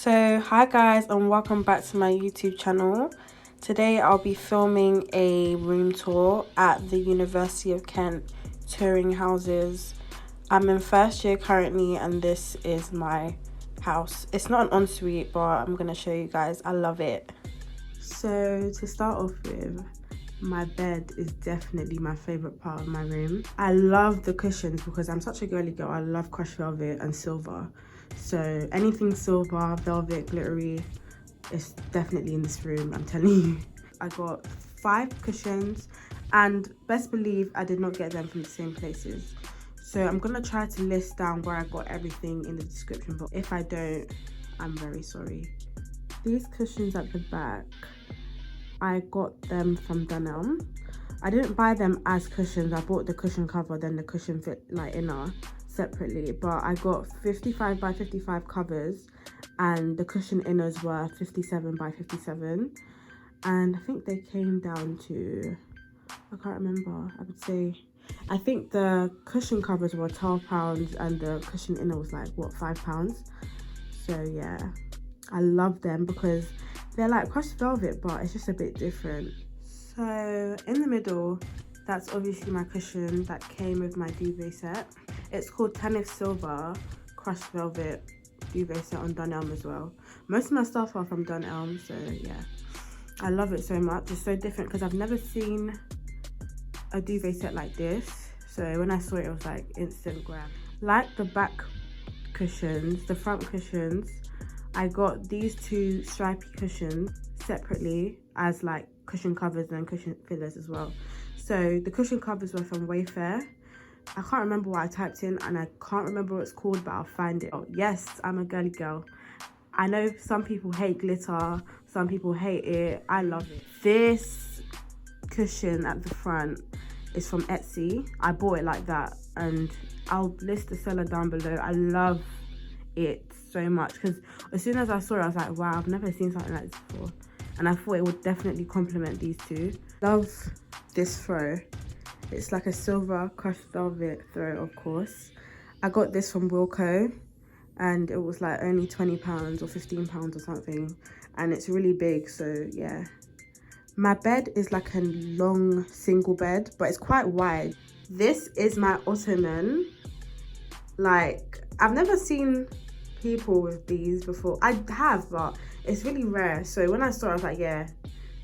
So hi guys and welcome back to my YouTube channel. Today I'll be filming a room tour at the University of Kent Turing houses. I'm in first year currently and this is my house. It's not an ensuite but I'm gonna show you guys. I love it. So to start off with, my bed is definitely my favorite part of my room. I love the cushions because I'm such a girly girl. I love crushed velvet and silver. So anything silver, velvet, glittery, is definitely in this room, I'm telling you. I got 5 cushions and best believe I did not get them from the same places. So I'm gonna try to list down where I got everything in the description box. If I don't, I'm very sorry. These cushions at the back, I got them from Dunelm. I didn't buy them as cushions. I bought the cushion cover, then the cushion fit like inner separately, but I got 55 by 55 covers and the cushion inners were 57 by 57, and I think they came down to, I can't remember, I think the cushion covers were £12 and the cushion inner was like what, £5. So yeah, I love them because they're like crushed velvet but it's just a bit different. So in the middle, that's obviously my cushion that came with my duvet set. It's called Tannish Silver Crushed Velvet Duvet Set on Dunelm as well. Most of my stuff are from Dunelm, so yeah. I love it so much. It's so different because I've never seen a duvet set like this. So when I saw it, it was like instant grab. Like the back cushions, the front cushions, I got these 2 stripy cushions separately as like cushion covers and cushion fillers as well. So the cushion covers were from Wayfair. I can't remember what I typed in and I can't remember what it's called, but I'll find it. Oh, yes, I'm a girly girl. I know some people hate glitter, some people hate it. I love it. This cushion at the front is from Etsy. I bought it like that and I'll list the seller down below. I love it so much because as soon as I saw it, I was like, wow, I've never seen something like this before. And I thought it would definitely complement these 2. Love this throw. It's like a silver crushed velvet throw, of course. I got this from Wilko and it was like only £20 or £15 or something. And it's really big, so yeah. My bed is like a long single bed, but it's quite wide. This is my ottoman. Like, I've never seen people with these before. I have, but it's really rare. So when I saw it, I was like, yeah,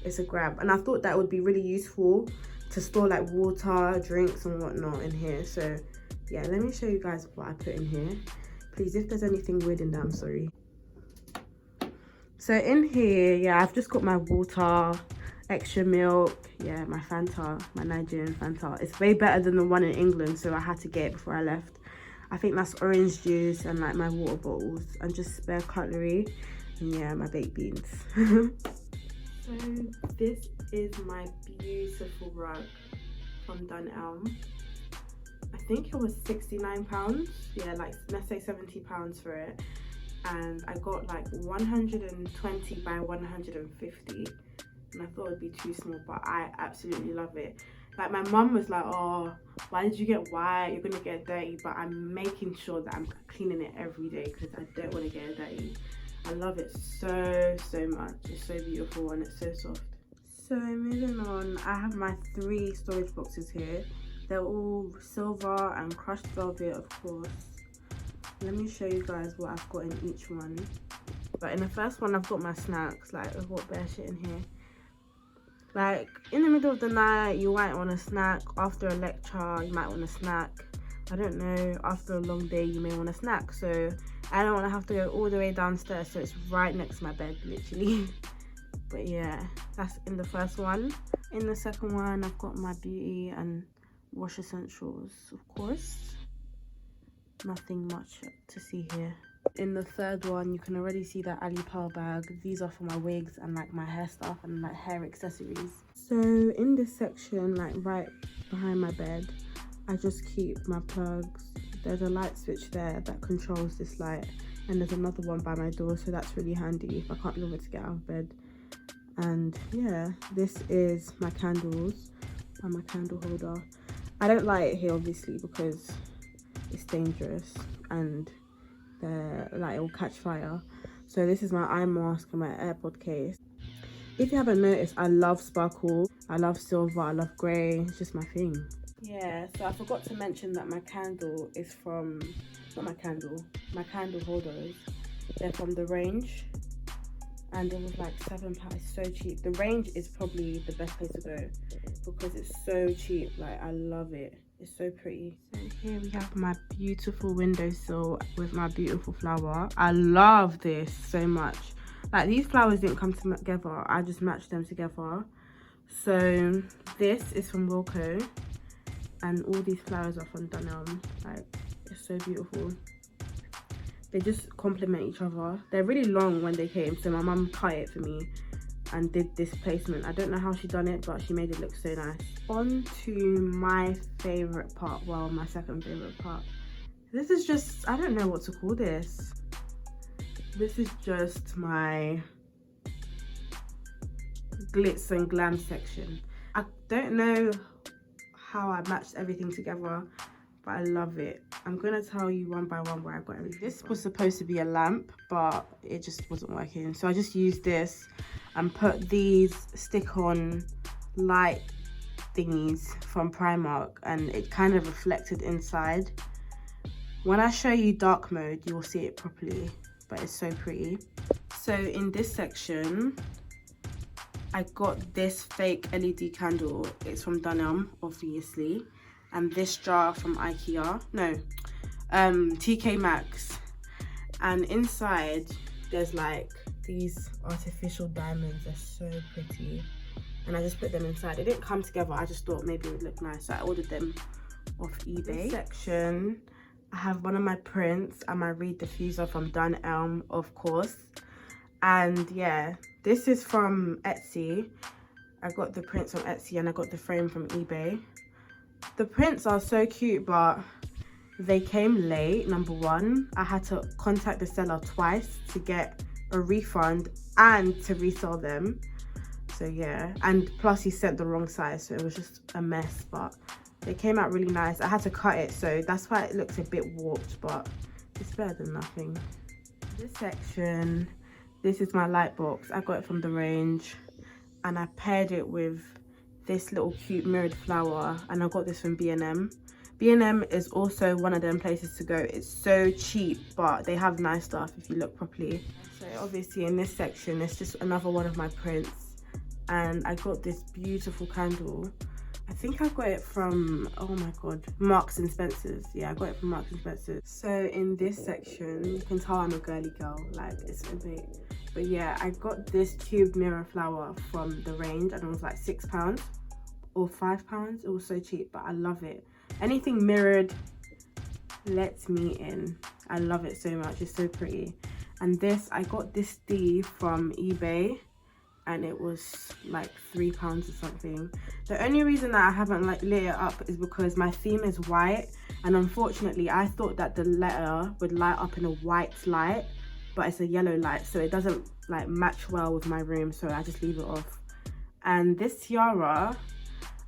it's a grab. And I thought that would be really useful to store like water, drinks and whatnot in here. So yeah, let me show you guys what I put in here. Please, if there's anything weird in there, I'm sorry. So in here, yeah, I've just got my water, extra milk, yeah, my Fanta, my Nigerian Fanta. It's way better than the one in England, so I had to get it before I left. I think that's orange juice and like my water bottles and just spare cutlery and yeah, my baked beans. So this is my beautiful rug from Dunelm. I think it was £69. Yeah, like let's say £70 for it. And I got like 120 by 150. And I thought it would be too small, but I absolutely love it. Like my mum was like, oh, why did you get white? You're gonna get dirty. But I'm making sure that I'm cleaning it every day because I don't want to get it dirty. I love it so much. It's so beautiful and it's so soft. So moving on, I have my 3 storage boxes here. They're all silver and crushed velvet, of course. Let me show you guys what I've got in each one. But in the first one, I've got my snacks. Like, I've got bare shit in here. Like, in the middle of the night, you might want a snack. After a lecture, you might want a snack. I don't know, after a long day, you may want a snack. So I don't want to have to go all the way downstairs, so it's right next to my bed, literally. But yeah, that's in the first one. In the second one, I've got my beauty and wash essentials, of course. Nothing much to see here. In the third one, you can already see that Ali Pearl bag. These are for my wigs and like my hair stuff and like hair accessories. So in this section, like right behind my bed, I just keep my plugs. There's a light switch there that controls this light, and there's another one by my door, so that's really handy if I can't be able to get out of bed. And yeah, this is my candles and my candle holder. I don't light it here obviously because it's dangerous and the light will catch fire. So this is my eye mask and my AirPod case. If you haven't noticed, I love sparkle, I love silver, I love grey. It's just my thing. Yeah, so I forgot to mention that my candle is from, not my candle holders, they're from the Range, and it was like £7, so cheap. The Range is probably the best place to go because it's so cheap. Like, I love it, it's so pretty. So here we have my beautiful windowsill with my beautiful flower. I love this so much. Like, these flowers didn't come together, I just matched them together. So this is from Wilko, and all these flowers are from Dunelm. Like, it's so beautiful. They just complement each other. They're really long when they came, so my mum cut it for me and did this placement. I don't know how she done it, but she made it look so nice. On to my favorite part, well, my second favorite part. This is just, I don't know what to call this. This is just my glitz and glam section. I don't know how I matched everything together, but I love it. I'm gonna tell you one by one where I got everything. This was supposed to be a lamp, but it just wasn't working. So I just used this and put these stick-on light thingies from Primark, and it kind of reflected inside. When I show you dark mode, you will see it properly, but it's so pretty. So in this section, I got this fake LED candle. It's from Dunelm, obviously. And this jar from IKEA, no, TK Maxx. And inside, there's like these artificial diamonds. They're so pretty. And I just put them inside. It didn't come together. I just thought maybe it would look nice. So I ordered them off eBay. This section, I have one of my prints and my reed diffuser from Dunelm, of course. And yeah, this is from Etsy. I got the prints from Etsy and I got the frame from eBay. The prints are so cute, but they came late, number one. I had to contact the seller twice to get a refund and to resell them. So yeah, and plus he sent the wrong size, so it was just a mess, but they came out really nice. I had to cut it, so that's why it looks a bit warped, but it's better than nothing. This section, this is my light box. I got it from the Range, and I paired it with this little cute mirrored flower, and I got this from B&M. B&M is also one of them places to go. It's so cheap, but they have nice stuff if you look properly. So obviously in this section, it's just another one of my prints, and I got this beautiful candle. I think I got it from, oh my god, Marks and Spencer's. Yeah, I got it from Marks and Spencer's. So in this section, you can tell I'm a girly girl, like, it's so big. But yeah, I got this tube mirror flower from the Range, and it was like £6 or £5. It was so cheap, but I love it. Anything mirrored lets me in. I love it so much. It's so pretty. And this, I got this D from eBay, and it was like £3 or something. The only reason that I haven't like lit it up is because my theme is white, and unfortunately I thought that the letter would light up in a white light, but it's a yellow light, so it doesn't like match well with my room, so I just leave it off. And this tiara,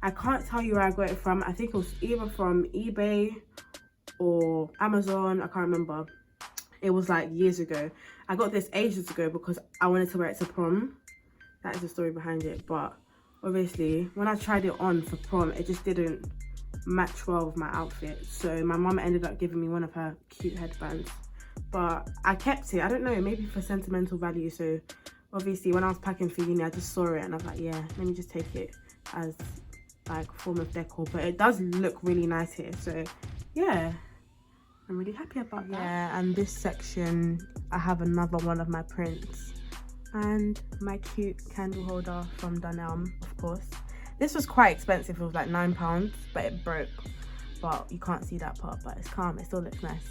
I can't tell you where I got it from. I think it was either from eBay or Amazon, I can't remember. It was like years ago. I got this ages ago because I wanted to wear it to prom. That is the story behind it, but obviously when I tried it on for prom, it just didn't match well with my outfit. So my mum ended up giving me one of her cute headbands, but I kept it. I don't know, maybe for sentimental value. So obviously when I was packing for uni, I just saw it and I was like, yeah, let me just take it as like a form of decor. But it does look really nice here, so yeah, I'm really happy about that. Yeah, and this section, I have another one of my prints and my cute candle holder from Dunelm, of course. This was quite expensive. It was like £9, but it broke. But you can't see that part, but it's calm. It still looks nice.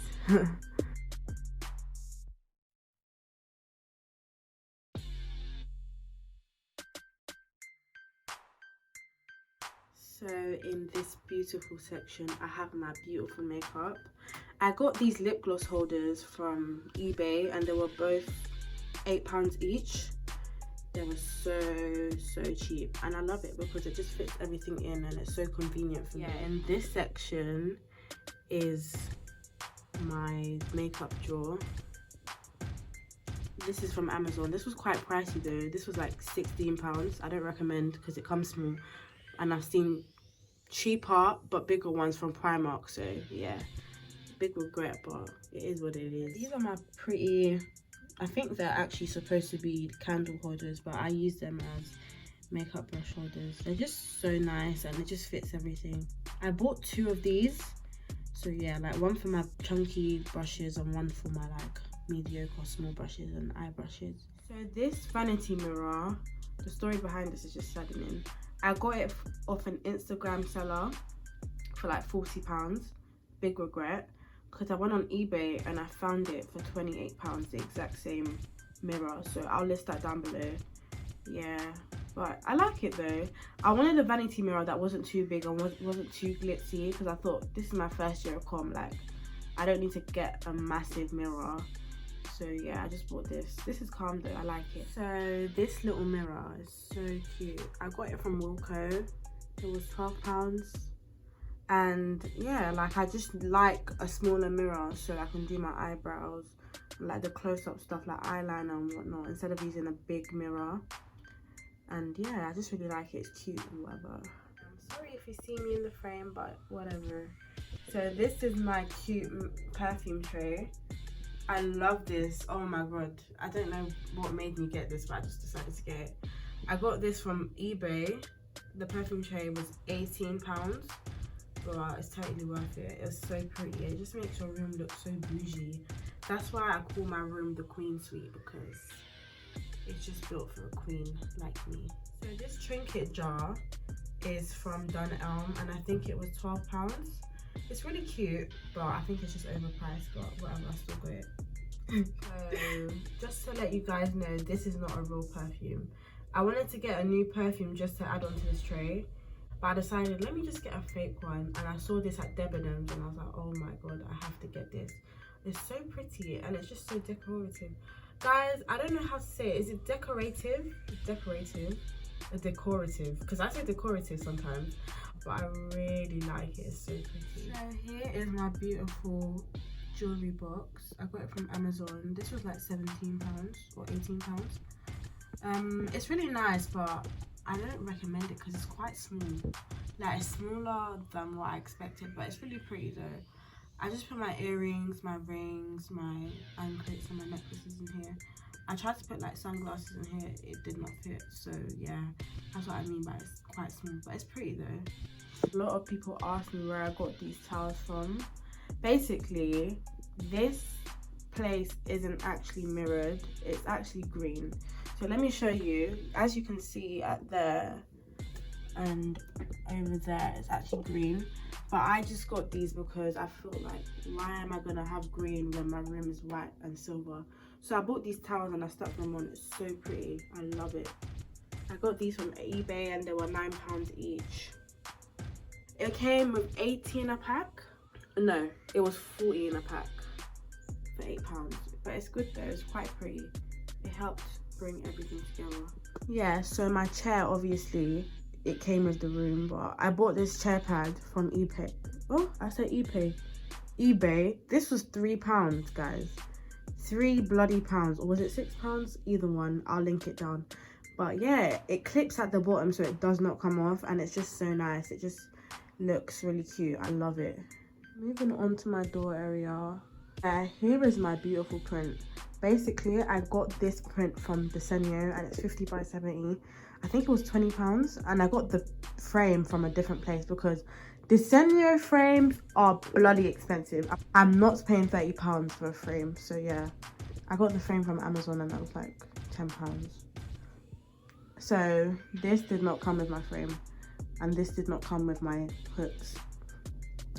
So in this beautiful section, I have my beautiful makeup. I got these lip gloss holders from eBay, and they were both £8 each. They were so cheap, and I love it because it just fits everything in, and it's so convenient for me. And this section is my makeup drawer. This is from Amazon. This was quite pricey though. This was like £16. I don't recommend because it comes small, and I've seen cheaper but bigger ones from Primark, so yeah, big regret, but it is what it is. These are my pretty, I think they're actually supposed to be candle holders, but I use them as makeup brush holders. They're just so nice and it just fits everything. I bought 2 of these, so yeah, like one for my chunky brushes and one for my like mediocre small brushes and eye brushes. So this vanity mirror, the story behind this is just saddening. I got it off an Instagram seller for like £40. Big regret, because I went on eBay and I found it for £28, the exact same mirror. So I'll list that down below. Yeah, but I like it though. I wanted a vanity mirror that wasn't too big and wasn't too glitzy, because I thought this is my first year of comm, like I don't need to get a massive mirror. So yeah, I just bought this. This is calm though, I like it. So this little mirror is so cute. I got it from Wilko. It was £12. And yeah, like I just like a smaller mirror so I can do my eyebrows, like the close-up stuff like eyeliner and whatnot, instead of using a big mirror. And yeah, I just really like it. It's cute and whatever. I'm sorry if you see me in the frame, but whatever. So this is my cute perfume tray. I love this. Oh my god, I don't know what made me get this, but I just decided to get it. I got this from eBay. The perfume tray was £18, but it's totally worth it. It's so pretty. It just makes your room look so bougie. That's why I call my room the Queen Suite, because it's just built for a queen like me. So this trinket jar is from Dunelm, and I think it was £12. It's really cute, but I think it's just overpriced, but whatever, I still got it. So just to let you guys know, this is not a real perfume. I wanted to get a new perfume just to add on to this tray, but I decided, let me just get a fake one. And I saw this at Debenhams and I was like, oh my god, I have to get this. It's so pretty and it's just so decorative. Guys, I don't know how to say it. Is it decorative? Decorative? Or decorative? Because I say decorative sometimes, but I really like it. It's so pretty. So here is my beautiful jewelry box. I got it from Amazon. This was like £17 or £18. It's really nice, but I don't recommend it because it's quite small. Like it's smaller than what I expected, but it's really pretty though. I just put my earrings, my rings, my anklets and my necklaces in here. I tried to put like sunglasses in here, it did not fit, so yeah, that's what I mean by it's quite small, but it's pretty though. A lot of people ask me where I got these towels from. Basically, this place isn't actually mirrored, it's actually green. So let me show you. As you can see at there and over there, it's actually green. But I just got these because I feel like, why am I gonna have green when my room is white and silver? So I bought these towels and I stuck them on. It's so pretty, I love it. I got these from eBay and they were £9 each. It came with 80 in a pack. No, it was 40 in a pack for £8. But it's good though, it's quite pretty. It helped bring everything together. Yeah, so my chair, obviously it came with the room, but I bought this chair pad from eBay. Oh, I said eBay. This was £3, guys. £3 bloody pounds, or was it £6? Either one, I'll link it down. But yeah, it clips at the bottom so it does not come off, and it's just so nice. It just looks really cute. I love it. Moving on to my door area. Here is my beautiful print. Basically, I got this print from Desenio and it's 50 by 70. I think it was £20, and I got the frame from a different place because Desenio frames are bloody expensive. I'm not paying £30 for a frame, so yeah. I got the frame from Amazon and that was like £10. So this did not come with my frame and this did not come with my hooks.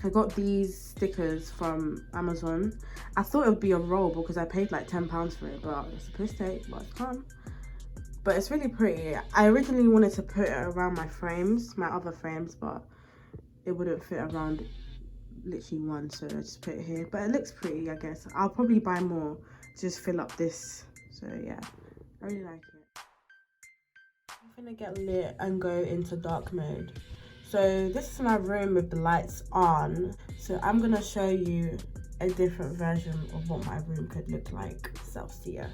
I got these stickers from Amazon. I thought it would be a roll because I paid like £10 for it, but it's supposed to take, but it's come. But it's really pretty. I originally wanted to put it around my frames, my other frames, but it wouldn't fit around literally one, so I just put it here. But it looks pretty, I guess. I'll probably buy more to just fill up this. So yeah, I really like it. I'm gonna get lit and go into dark mode. So this is my room with the lights on. So I'm gonna show you a different version of what my room could look like. So see ya.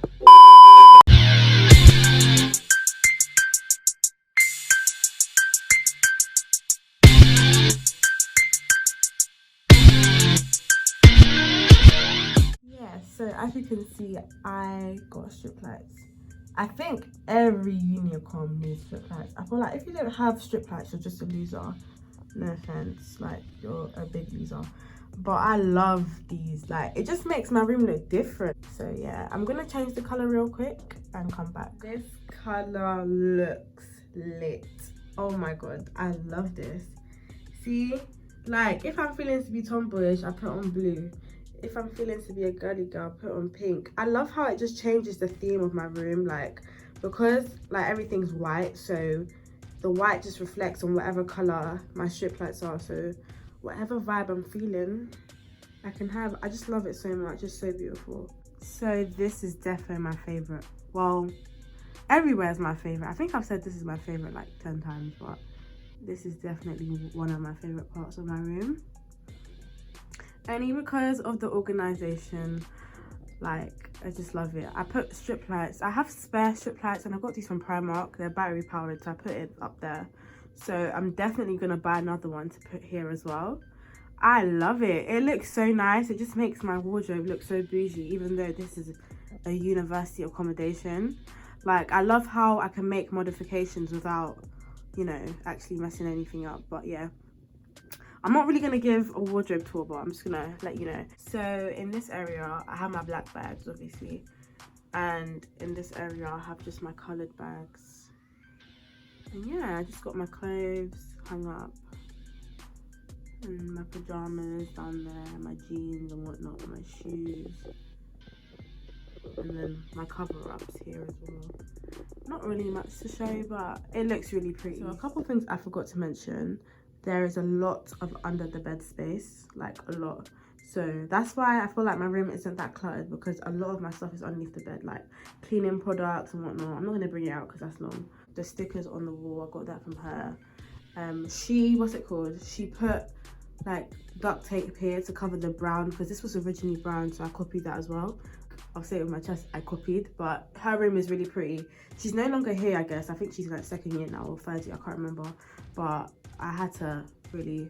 Yeah, so as you can see, I got strip lights. I think every Unicom needs strip lights. I feel like if you don't have strip lights, you're just a loser. No offense, like you're a big loser. But I love these. Like it just makes my room look different. So yeah, I'm gonna change the color real quick and come back. This color looks lit. Oh my god, I love this. See, like if I'm feeling to be tomboyish, I put on blue. If I'm feeling to be a girly girl, put on pink. I love how it just changes the theme of my room, like because like everything's white, so the white just reflects on whatever color my strip lights are. So whatever vibe I'm feeling, I can have. I just love it so much. It's so beautiful. So this is definitely my favorite. Well, everywhere is my favorite. I think I've said this is my favorite like 10 times, but this is definitely one of my favorite parts of my room. Only because of the organization. Like I just love it. I put strip lights. I have spare strip lights and I got these from Primark. They're battery powered, so I put it up there. So I'm definitely gonna buy another one to put here as well. I love it. It looks so nice. It just makes my wardrobe look so bougie, even though this is a university accommodation. Like I love how I can make modifications without, you know, actually messing anything up. But yeah, I'm not really gonna give a wardrobe tour, but I'm just gonna let you know. So in this area I have my black bags obviously, and in this area I have just my colored bags. And yeah, I just got my clothes hung up and my pajamas down there, my jeans and whatnot, my shoes, and then my cover-ups here as well. Not really much to show, but it looks really pretty. So a couple things I forgot to mention. There is a lot of under the bed space, like a lot. So that's why I feel like my room isn't that cluttered, because a lot of my stuff is underneath the bed, like cleaning products and whatnot. I'm not gonna bring it out because that's long. The stickers on the wall, I got that from her. What's it called? She put like duct tape here to cover the brown, because this was originally brown, so I copied that as well. I'll say it with my chest, I copied. But her room is really pretty. She's no longer here, I guess. I think she's like second year now or third year, I can't remember. But I had to really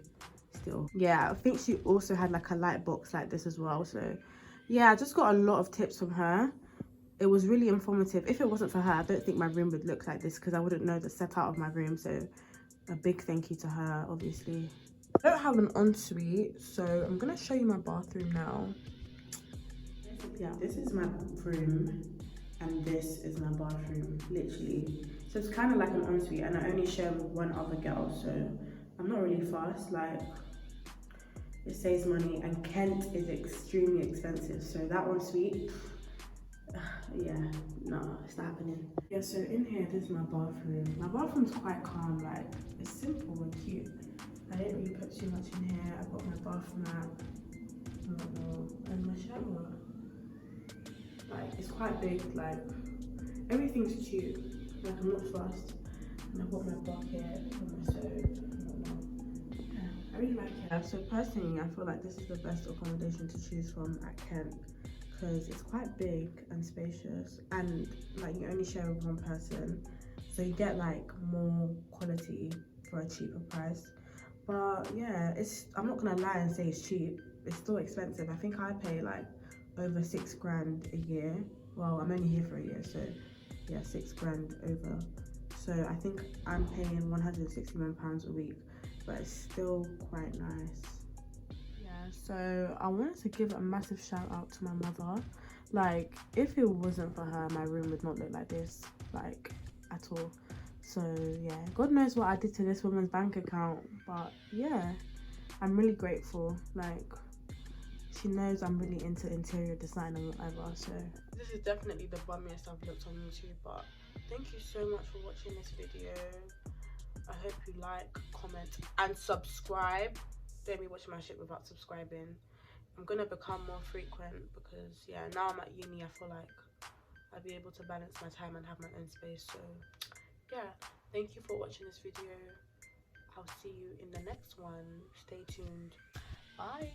still. Yeah, I think she also had like a light box like this as well. So yeah, I just got a lot of tips from her. It was really informative. If it wasn't for her, I don't think my room would look like this, because I wouldn't know the setup of my room. So a big thank you to her, obviously. I don't have an ensuite, so I'm gonna show you my bathroom now. Yeah, this is my room and this is my bathroom, literally. So it's kind of like an ensuite, and I only share with one other girl, so I'm not really fast. Like, it saves money, and Kent is extremely expensive, so that ensuite, yeah, no, it's not happening. Yeah, so in here, this is my bathroom. My bathroom's quite calm, like it's simple and cute. I didn't really put too much in here. I've got my bath mat and my shower. Like it's quite big, like everything's cute. Like I'm not fussed. And I've got my bucket and my soap and whatnot. Yeah, I really like it. Yeah, so personally, I feel like this is the best accommodation to choose from at Kent, because it's quite big and spacious, and like you only share with one person, so you get like more quality for a cheaper price. But yeah, I'm not gonna lie and say it's cheap. It's still expensive. I think I pay like over 6 grand a year. Well, I'm only here for a year, so yeah, 6 grand over. So I think I'm paying £161 a week, but it's still quite nice. Yeah, so I wanted to give a massive shout out to my mother. Like, if it wasn't for her, my room would not look like this, like, at all. So yeah, God knows what I did to this woman's bank account, but yeah, I'm really grateful. Like, she knows I'm really into interior design and whatever. So this is definitely the bummiest I've looked on YouTube, but thank you so much for watching this video. I hope you like, comment and subscribe. Don't be watching my shit without subscribing. I'm gonna become more frequent, because yeah, now I'm at uni, I feel like I'll be able to balance my time and have my own space. So yeah, thank you for watching this video. I'll see you in the next one. Stay tuned. Bye.